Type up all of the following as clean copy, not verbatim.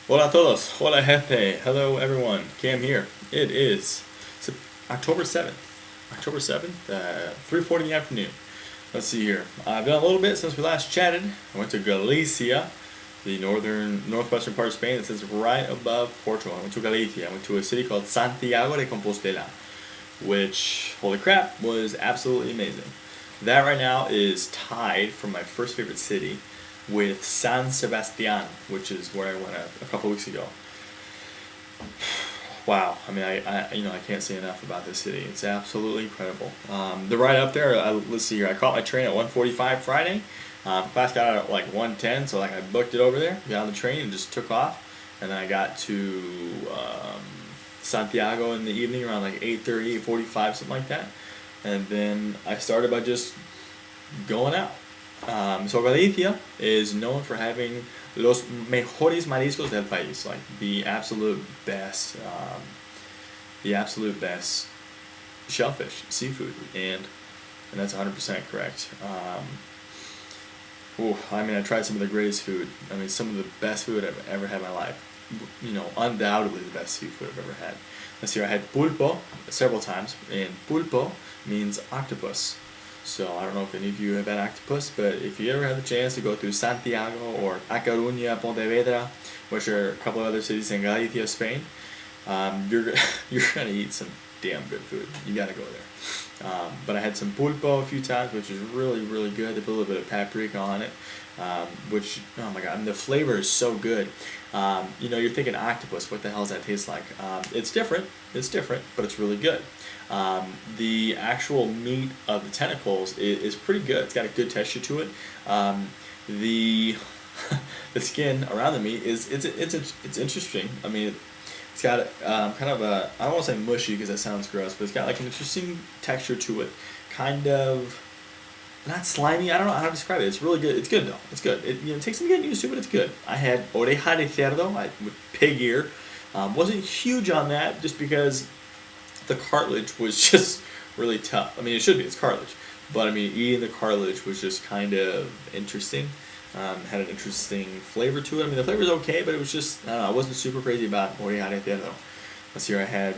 Hola a todos. Hola gente. Hello everyone. Cam here. It is October 7th. October 7th, 3:40 in the afternoon. Let's see here. I've done a little bit since we last chatted. I went to Galicia, the northwestern part of Spain. It says right above Portugal. I went to Galicia. I went to a city called Santiago de Compostela, which, holy crap, was absolutely amazing. That right now is tied for my first favorite city with San Sebastian, which is where I went a couple weeks ago. Wow, I mean, I can't say enough about this city. It's absolutely incredible. The ride up there, let's see here. I caught my train at 1:45 Friday. Class got out at like 1:10, so like I booked it over there, got on the train, and just took off. And then I got to Santiago in the evening around like 8:30, 8:45, something like that. And then I started by just going out. So Galicia is known for having los mejores mariscos del país, like the absolute best shellfish, seafood, and that's 100% correct. I mean, I tried some of the greatest food. I mean, some of the best food I've ever had in my life. You know, undoubtedly the best seafood I've ever had. This year I had pulpo several times, and pulpo means octopus. So I don't know if any of you have had octopus, but if you ever have the chance to go through Santiago or A Coruña, Pontevedra, which are a couple of other cities in Galicia, Spain, you're you're gonna eat some damn good food. You gotta go there. But I had some pulpo a few times, which is really really good. They put a little bit of paprika on it, which oh my god, and the flavor is so good. You're thinking octopus. What the hell does that taste like? It's different. It's different, but it's really good. The actual meat of the tentacles is pretty good. It's got a good texture to it. The the skin around the meat it's interesting. I mean, it's got kind of a, I don't want to say mushy because that sounds gross, but it's got like an interesting texture to it. Kind of not slimy. I don't know how to describe it. It's really good. It's good though. It's good. It takes some getting used to, but it's good. I had oreja de cerdo, with pig ear. Wasn't huge on that just because the cartilage was just really tough. I mean, it should be, it's cartilage. But I mean, eating the cartilage was just kind of interesting. Had an interesting flavor to it. I mean, the flavor was okay, but it was just, I don't know, I wasn't super crazy about oreja de cerdo. Let's see, I had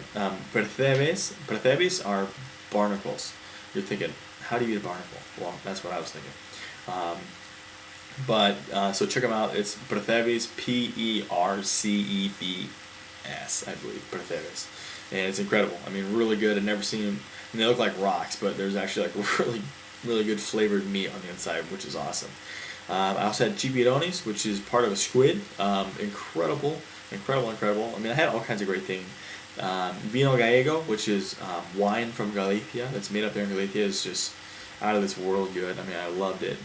percebes. Percebes are barnacles. You're thinking, how do you eat a barnacle? Well, that's what I was thinking. So check them out. It's percebes, Percebes, I believe, percebes. And it's incredible. I mean, really good. I've never seen them. I mean, they look like rocks, but there's actually like really, really good flavored meat on the inside, which is awesome. I also had chipirones, which is part of a squid. Incredible. I mean, I had all kinds of great things. Vino Gallego, which is wine from Galicia, that's made up there in Galicia, is just out of this world good. I mean, I loved it.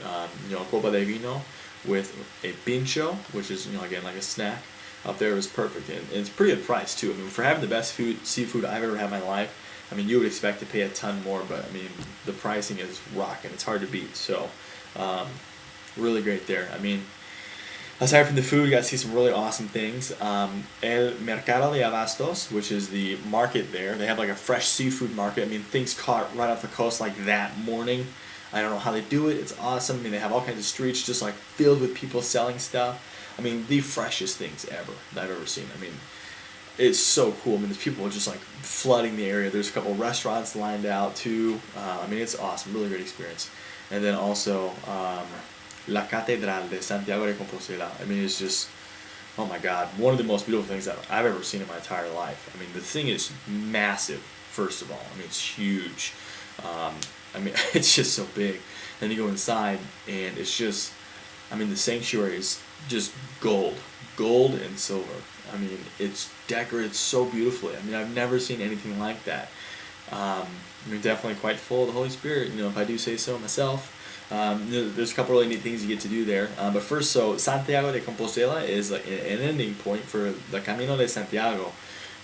Copa de vino with a pincho, which is, again, like a snack. Up there was perfect, and it's pretty good price too. I mean, for having the best seafood I've ever had in my life, I mean, you would expect to pay a ton more, but I mean, the pricing is rocking. It's hard to beat. So, really great there. I mean, aside from the food, you got to see some really awesome things. El Mercado de Abastos, which is the market there. They have like a fresh seafood market. I mean, things caught right off the coast like that morning. I don't know how they do it. It's awesome. I mean, they have all kinds of streets just like filled with people selling stuff. I mean, the freshest things ever that I've ever seen. I mean, it's so cool. I mean, there's people just like flooding the area. There's a couple of restaurants lined out too. I mean, it's awesome. Really great experience. And then also La Catedral de Santiago de Compostela. I mean, it's just, oh my God, one of the most beautiful things that I've ever seen in my entire life. I mean, the thing is massive, first of all. I mean, it's huge. I mean, it's just so big. Then you go inside, and it's just, I mean, the sanctuary is just gold and silver. I mean, it's decorated so beautifully. I mean, I've never seen anything like that. I mean, definitely quite full of the Holy Spirit, if I do say so myself. There's a couple really neat things you get to do there. But first, so Santiago de Compostela is like an ending point for the Camino de Santiago.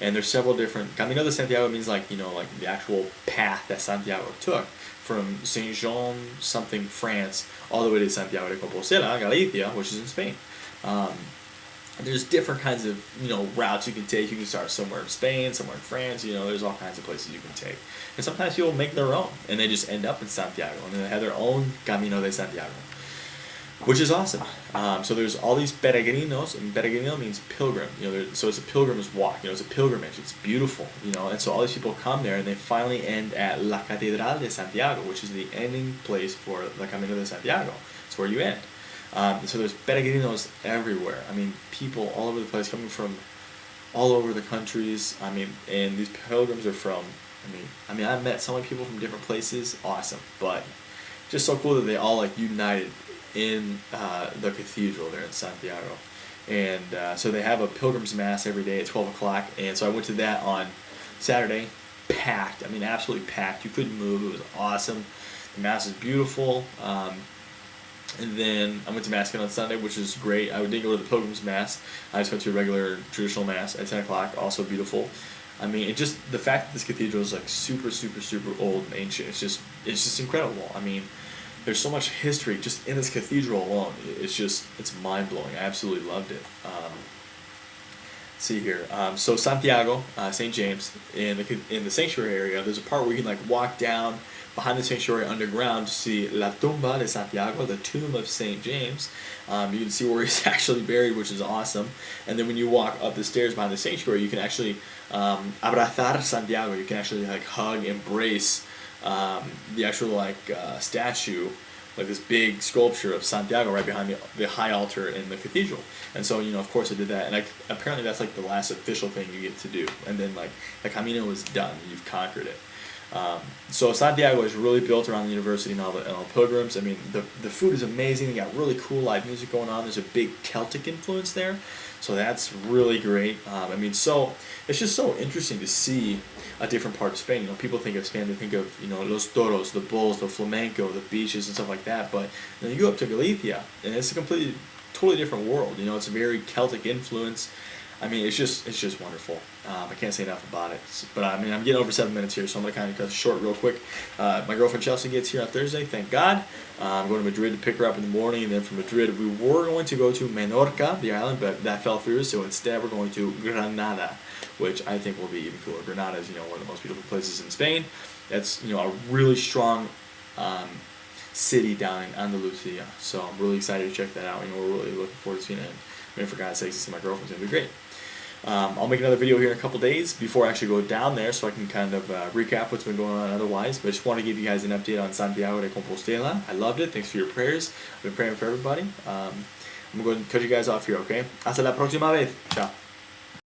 And there's several different, Camino de Santiago means like the actual path that Santiago took from Saint Jean something, France, all the way to Santiago de Compostela, Galicia, which is in Spain. There's different kinds of routes you can take. You can start somewhere in Spain, somewhere in France. There's all kinds of places you can take. And sometimes people make their own, and they just end up in Santiago, and they have their own Camino de Santiago. which is awesome. So there's all these peregrinos, and peregrino means pilgrim. So it's a pilgrim's walk. It's a pilgrimage. It's beautiful. And so all these people come there, and they finally end at La Catedral de Santiago, which is the ending place for the Camino de Santiago. It's where you end. So there's peregrinos everywhere. I mean, people all over the place, coming from all over the countries. I mean, and these pilgrims are from. I've met so many people from different places. Awesome, but just so cool that they all united in the cathedral there in Santiago. And so they have a pilgrim's mass every day at 12 o'clock, and so I went to that on Saturday. Packed. Absolutely packed. You couldn't move. It was awesome. The mass is beautiful. And then I went to Mass again on Sunday, which is great. I didn't go to the pilgrim's mass. I just went to a regular traditional mass at 10 o'clock. Also beautiful. The fact that this cathedral is super, super, super old and ancient, it's just incredible. There's so much history just in this cathedral alone. It's mind blowing. I absolutely loved it. See here. So Santiago, St. James, in the sanctuary area, there's a part where you can walk down behind the sanctuary underground to see La Tumba de Santiago, the tomb of St. James. You can see where he's actually buried, which is awesome. And then when you walk up the stairs behind the sanctuary, you can actually abrazar Santiago. You can actually hug, embrace the actual statue, this big sculpture of Santiago right behind the high altar in the cathedral. And so of course I did that, and apparently that's the last official thing you get to do, and then the Camino is done. You've conquered it. So Santiago is really built around the university and all the pilgrims. The food is amazing. They got really cool live music going on. There's a big Celtic influence there, so that's really great. So it's just so interesting to see a different part of Spain. People think of Spain, they think of los toros, the bulls, the flamenco, the beaches and stuff like that. But you go up to Galicia, and it's a totally different world. It's a very Celtic influence. It's just wonderful. I can't say enough about it. But I'm getting over 7 minutes here, so I'm going to kind of cut it short real quick. My girlfriend Chelsea gets here on Thursday, thank God. I'm going to Madrid to pick her up in the morning, and then from Madrid we were going to go to Menorca, the island, but that fell through, so instead we're going to Granada, which I think will be even cooler. Granada is one of the most beautiful places in Spain. That's a really strong city down in Andalusia, so I'm really excited to check that out. We're really looking forward to seeing it. For God's sake, to see my girlfriend's going to be great. I'll make another video here in a couple days before I actually go down there, so I can kind of recap what's been going on otherwise. But I just want to give you guys an update on Santiago de Compostela. I loved it. Thanks for your prayers. I've been praying for everybody. I'm going to cut you guys off here, okay? Hasta la próxima vez. Ciao.